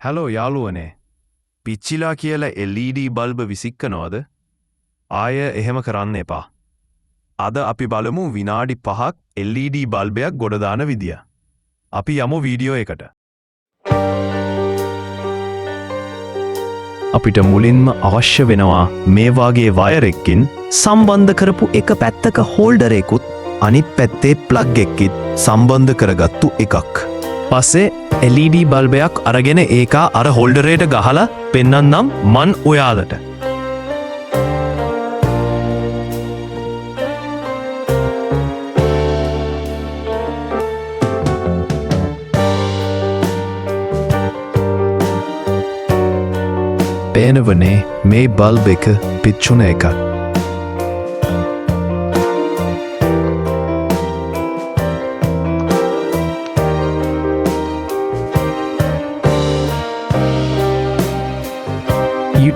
Hello යාළුවනේ පිච්චිලා කියලා LED bulb විසික්කනවද? ආය එහෙම කරන්න එපා. අද අපි බලමු විනාඩි 5ක් LED බල්බයක් ගොඩ දාන විදිය. අපි යමු වීඩියෝ එකට. අපිට මුලින්ම අවශ්‍ය වෙනවා මේ වාගේ වයර් එකකින් සම්බන්ධ කරපු එක පැත්තක හෝල්ඩර් එකකුත් අනිත් පැත්තේ ප්ලග් එකකින් සම්බන්ධ කරගත්තු එකක්. පස්සේ LED බල්බයක් අරගෙන ඒකා අර හෝල්ඩරේට ගහලා පෙන්නන්නම් මන් ඔයාලට. පේනවනේ මේ බල්බ එක පිච්චුන එකක්.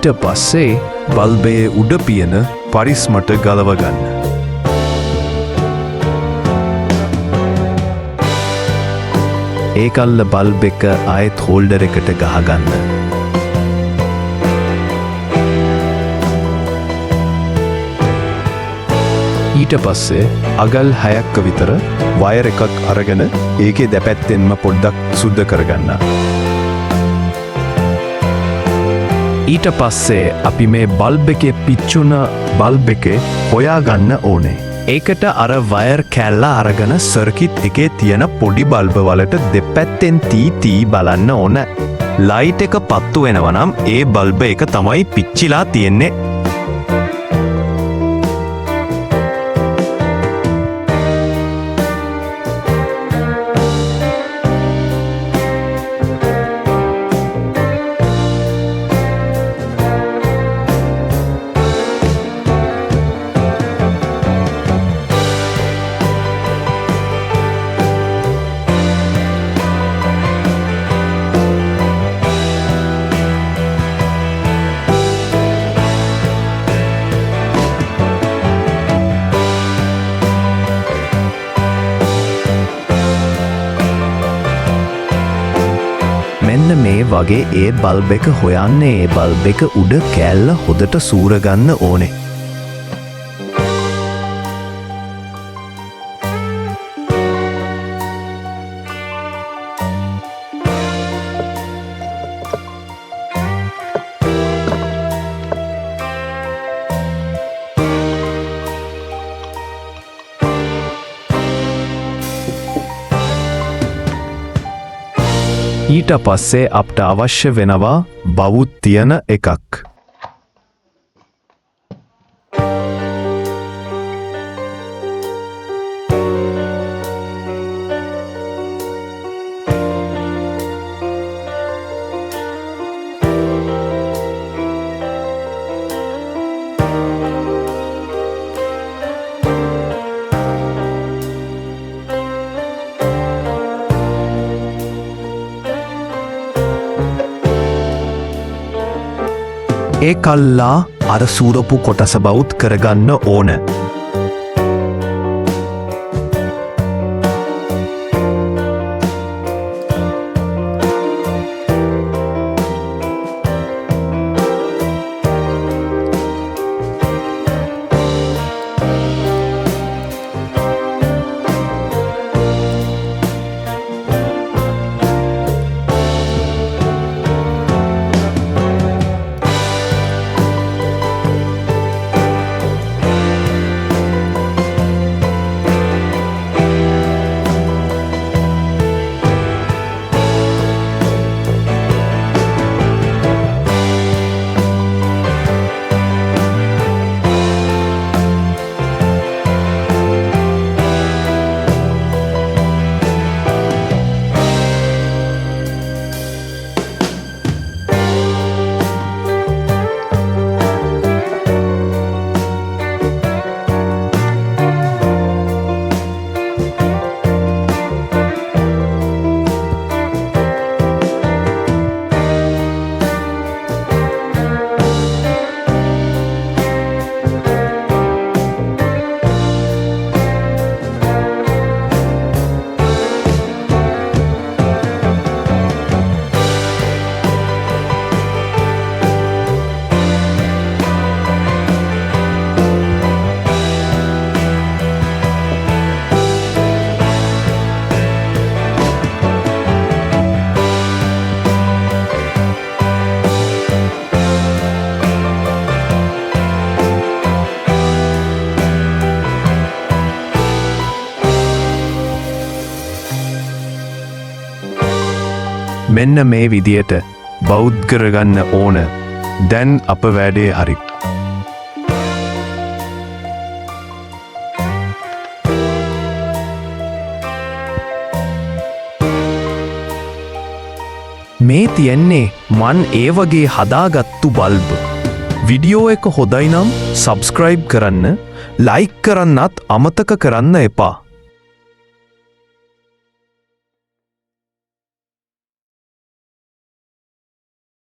ඊට පස්සේ බල්බයේ උඩ පියන පරිස්මට ගලව ගන්න. ඒකල්ල බල්බ එක ආයෙත් හෝල්ඩර් එකට ගහගන්න. ඊට පස්සේ අගල් 6ක් විතර වයර් එකක් අරගෙන ඒකේ දෙපැත්තෙන්ම පොඩ්ඩක් සුද්ධ කරගන්න. ඊට පස්සේ අපි මේ බල්බ් එකේ පිච්චුන බල්බ් එකේ හොයාගන්න ඕනේ. ඒකට අර වයර් කැල්ල අරගෙන සර්කිට් එකේ තියෙන පොඩි බල්බ වලට දෙපැත්තෙන් තී බලන්න ඕන. ලයිට් එක පත්තු වෙනවා නම් ඒ බල්බ එක තමයි පිච්චිලා තියෙන්නේ. මෙන්න මේ වගේ ඒ බල්බ එක හොයන්නේ ඒ බල්බ එක උඩ කෑල්ල හොදට සූරගන්න ඕනේ. ඊට පස්සේ අපට අවශ්‍ය වෙනවා බවුත් තියෙන එකක්. ඒ කල්ලා අර සූරපු කොටස බවුත් කරගන්න ඕන. මෙන්න මේ විදියට බෞද්ධ කරගන්න ඕන. දැන් අප වැඩේ හරි. මේ තියෙන්නේ මන් ඒ වගේ හදාගත්තු බල්බ. විඩියෝ එක හොඳයි නම් සබ්ස්ක්‍රයිබ් කරන්න, ලයික් කරන්නත් අමතක කරන්න එපා.